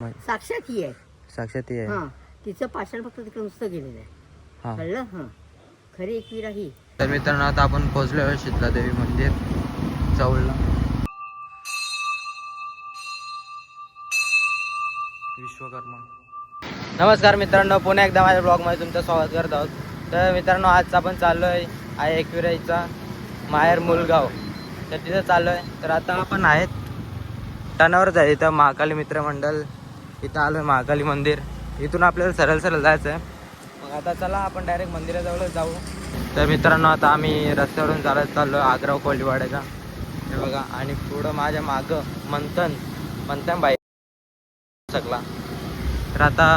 साक्षात ही आहे. साक्षात ही आहे. हां, तिचं पाषाण फक्त तिकडे नुसतं गेलेलं आहे. हां. कळलं? हां, खरी एकवीरा ही. तर मित्रांनो आता आपण पोहोचलो आहे शीतला देवी मंदिर चौलला. विश्वकर्मा. नमस्कार मित्रांनो, पुन्हा एकदा माझ्या ब्लॉगमध्ये तुमचं स्वागत करत आहोत. तर मित्रांनो, आज आपण चाललो आहे एकविराईचा माहेर मुलगाव. तर तिथं चाललो आहे. तर आता आपण आहेत टनावरच आहे. इथं महाकाली मित्रमंडळ इथं आलो आहे, महाकाली मंदिर. इथून आपल्याला सरळ जायचं आहे. मग आता चला आपण डायरेक्ट मंदिराजवळच जाऊ. तर मित्रांनो, आता आम्ही रस्त्यावरून चालत चाललो आग्राव कोळीवाड्याचा. हे बघा, आणि पुढं माझ्या मागं मंथन बाई शकला. तर आता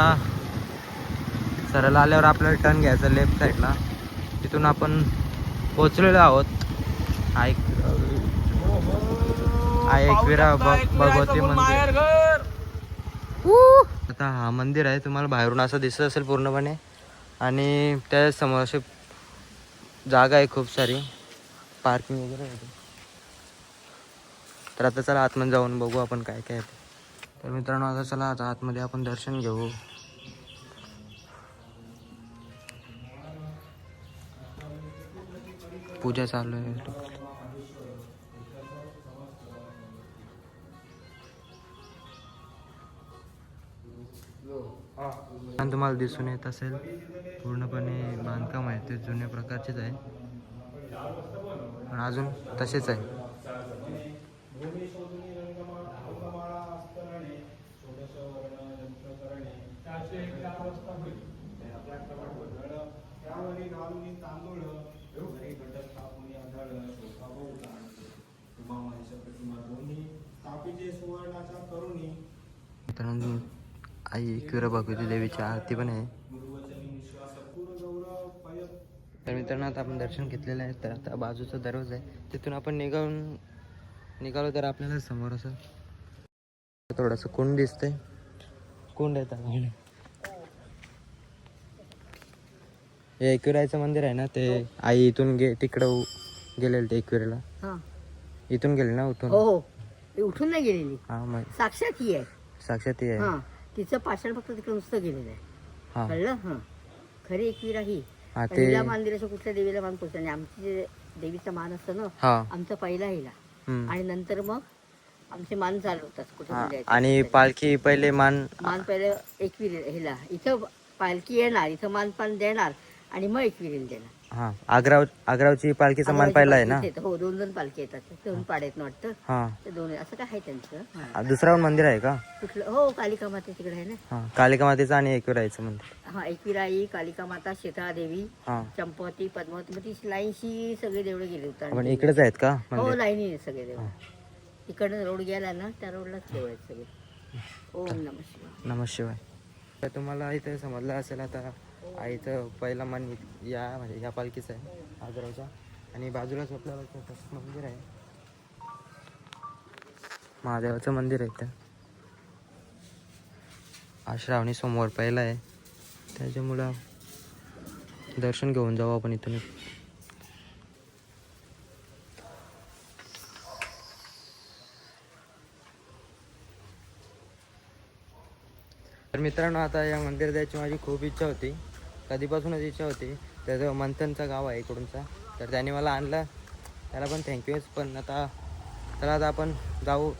सरळ आल्यावर आपल्याला टर्न घ्यायचं लेफ्ट साईडला. तिथून आपण पोचलेलो आहोत एकविरा भगवती मंदिर. आता हा मंदिर आहे, तुम्हाला बाहेरून असं दिसत असेल पूर्णपणे. आणि त्या समोर अशी जागा आहे खूप सारी, पार्किंग वगैरे आहे. तर आता चला आतमध्ये जाऊन बघू आपण काय काय आहे. तर मित्रांनो, आता चला आता आतमध्ये आपण दर्शन घेऊ. पूजा चालू आहे. आणि तुम्हाला दिसून येत असेल पूर्णपणे बांधकाम आहे ते जुन्या प्रकारचेच आहे, पण अजून तसेच आहे. मित्रांनो, आई एकविरा भगवती देवीची आरती पण आहे. तर मित्रांनो, आता आपण दर्शन घेतलेलं आहे. तर आता बाजूचा दरवाजा आहे, तिथून आपण निघालो तर आपल्याला समोर असं थोडंसं कुंड दिसतंय. कुंड आहे त्याला. हे एकविराचं मंदिर आहे ना, ते आई इथून तिकडं गेलेलं ते एकविरेला. हां, इथून गेले ना, उठून. हो हो, ती उठून नाही गेलेली. हां, मग साक्षात ही आहे. साक्षात ही आहे. हां, तिचं पाषाण फक्त तिकडे नुसतं गेलेलं आहे. हां कळलं? हां, खरी एकवीरा ही. हां, ते हिला मान दिल्याशिवाय कुठल्या देवीला मान पोचत नाही. आमची जे देवीचा मान असतं ना, हां. आमचा पहिला हिला, आणि नंतर मग आमचे मान चालू होतात कुठे हां, पण जायचं आणि असेल तरी. पालखी पहिले मान पहिले एकवीर हिला इथं पालखी येणार, इथं मानपान देणार आणि मग एकविरीला देणार. हां, आग्रावची पालखीचा मान अगोदरची पाहिला आहे ना. पालखी येते. हो, दोन पालखी येतात. दोन पाड्यात वाटतं. हां, ते दोन असं काय आहे त्यांचं. हां. दुसरा मंदिर आहे का? कुठलं? हो, कालिका माता तिकडे आहे ना. हां, कालिका मातेचं आणि एकविरायचं मंदिर. हा, एकविराई, कालिका माता, देवी, हां, चंपवती, पद्मावती, मग ती लाईनशी सगळे देवळे गेले होते. आपण इकडेच आहेत का हो, मंदिर? लाईनी सगळे देव. इकडनं रोड गेला ना, त्या रोडलाच देव आहेत सगळे. ओम नमः शिवाय. नमः शिवाय. तर तुम्हाला इथं समजलं असेल आता, आईचं पहिला मन म्हणजे या पालखीचं आहे आग्रावच्या. आणि बाजूलाच आपल्याला मंदिर आहे, महादेवाचं मंदिर आहे. इथं हा श्रावणी सोमवार पहिला आहे, त्याच्यामुळं दर्शन घेऊन जाऊ आपण इथून. तर मित्रांनो, आता या मंदिर जायची माझी खूप इच्छा होती, कधीपासूनच इच्छा होती. त्याचं मंथनचा गाव आहे इकडूनचा, तर त्याने मला आणलं, त्याला पण थँक्यूच. पण आता चला आता आपण जाऊ.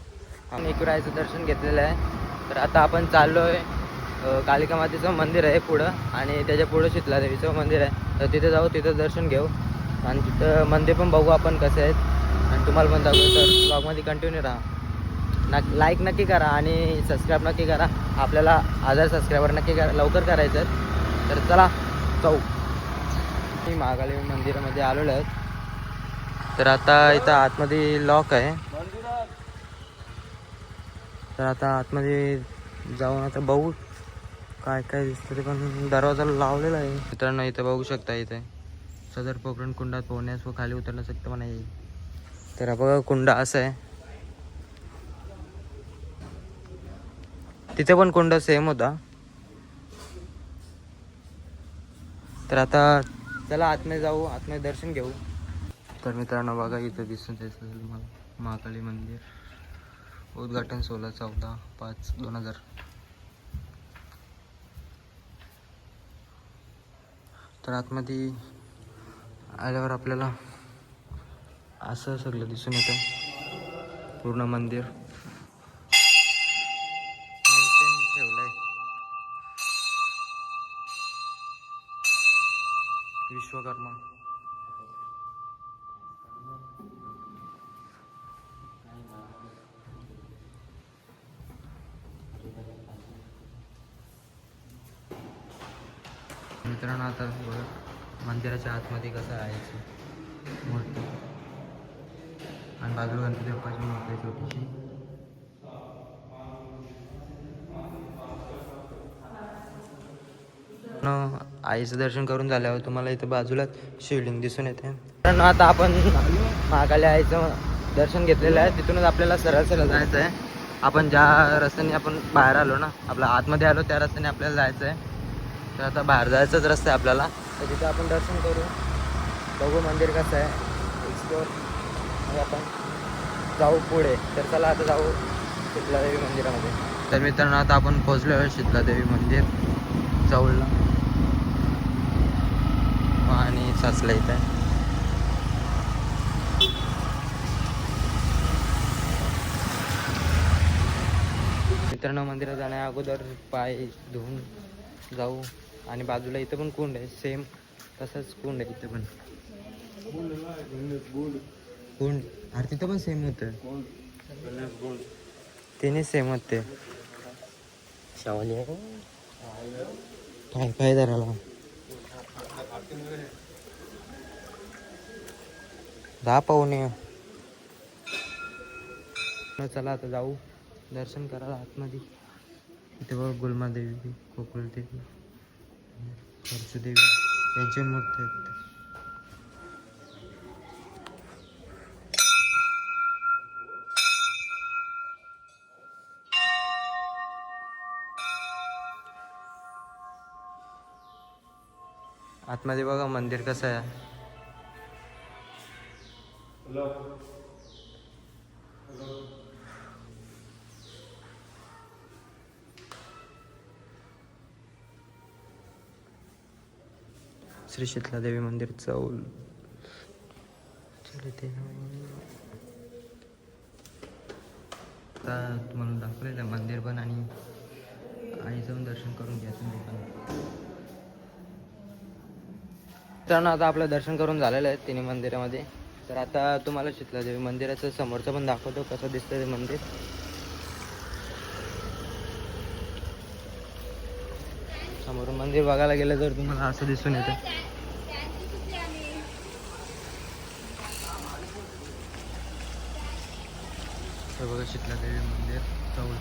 आम्ही एकविरायचं दर्शन घेतलेलं आहे. तर आता आपण चाललो आहे कालिका मातेचं मंदिर आहे पुढं, आणि त्याच्या पुढं शीतला देवीचं मंदिर आहे. तर तिथे जाऊ, तिथं दर्शन घेऊ, आणि तिथं मंदिर पण बघू आपण कसे आहेत, आणि तुम्हाला पण दाखवू. तर ब्लॉगमध्ये कंटिन्यू राहा. लाईक नक्की करा आणि सबस्क्राईब नक्की करा. आपल्याला 1000 सबस्क्रायबर नक्की लवकर करायचं आहेत. तर चला जाऊ. मी महाकाली मंदिरामध्ये आलेलो आहे. तर आता इथं आतमध्ये लॉक आहे, तर आता आतमध्ये जाऊन आता बघू काय काय दिसतं ते. पण दरवाजा लावलेला आहे मित्रांनो. इथं बघू शकता, इथे सदर पोखरण कुंडात पोहण्यास व खाली उतरण्यास शकतं म्हणा येईल. तर बघा, कुंड असं आहे. तिथे पण कुंड सेम होता. तर आता चला आतमध्ये जाऊ, आतमध्ये दर्शन घेऊ. तर मित्रांनो बघा, इथं दिसून येतं तुम्हाला महाकाली मंदिर. उद्घाटन 16/14/5/2000. तर आतमध्ये आल्यावर आपल्याला असं सगळं दिसून येतं पूर्ण मंदिर मेंटेन ठेवलंय. विश्वकर्मा मित्रांनो आता बघा मंदिराच्या आतमध्ये कसं आहे मूर्ती आणि बाजूला गणपती बाप्पाची मूर्ती आहे छोटीशी. आईचं दर्शन करून झाल्यावर तुम्हाला इथं बाजूलाच शिवलिंग दिसून येते. मित्रांनो आता आपण महाकाली आईचं दर्शन घेतलेलं आहे. तिथूनच आपल्याला सरळ सरळ जायचं आहे. आपण ज्या रस्त्याने आपण बाहेर आलो ना, आपल्या आतमध्ये आलो त्या रस्त्याने आपल्याला जायचं आहे. तर आता बाहेर जायचाच रस्ता आहे आपल्याला. तर तिथं आपण दर्शन करू, बघू मंदिर कसं आहे, एक्सप्लोअर. मग आपण जाऊ पुढे. तर चला आता जाऊ शीतलादेवी मंदिरामध्ये. तर मित्रांनो आता आपण पोहोचलो आहे शीतलादेवी मंदिर जवळला आणि साचला इथं आहे. मित्रांनो मंदिरात जाण्या अगोदर पाय धुवून जाऊ. आणि बाजूला इथं पण कुंड आहे, सेम तसंच कुंड आहे इथं पण कुंड. अरे तिथं पण सेम होतं, तिने सेम होते. काय काय धराला दहा पाहुणे. चला आता जाऊ दर्शन करायला आतमध्ये. इथे बघ गुलमादेवी, कोकुलदेवी, खर्चुदेवी यांची मूर्ती आहेत. आतमध्ये बघा मंदिर कसं आहे. श्री शीतलादेवी मंदिर चौल. आता तुम्हाला दाखवलेलं आहे मंदिर पण आणि आईचं पण दर्शन करून घ्या तुम्ही पण. मित्रांनो आता आपलं दर्शन करून झालेलं आहे तिन्ही मंदिरामध्ये. तर आता तुम्हाला शीतलादेवी मंदिराचं समोरचं पण दाखवतो कसं दिसतं ते मंदिर. समोरून मंदिर बघायला गेलं तर तुम्हाला असं दिसून येतं. हे बघा शीतलादेवी मंदिर चौल.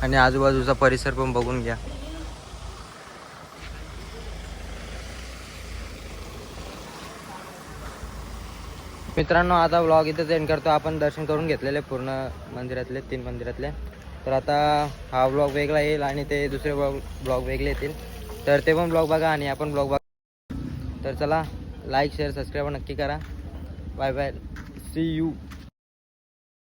आणि आजूबाजूचा परिसर पण बघून घ्या. मित्रांनो आता व्लॉग इथेच एंड करतो. आपण दर्शन करून घेतलेले पूर्ण मंदिरातले, 3 मंदिरातले. तर आता हा व्लॉग वेगळा येईल आणि ते दुसरे ब्लॉग वेगळे येतील. तर ते पण ब्लॉग बघा आणि आपण ब्लॉग बघा. तर चला लाईक शेअर सबस्क्राईब नक्की करा. Bye bye, see you.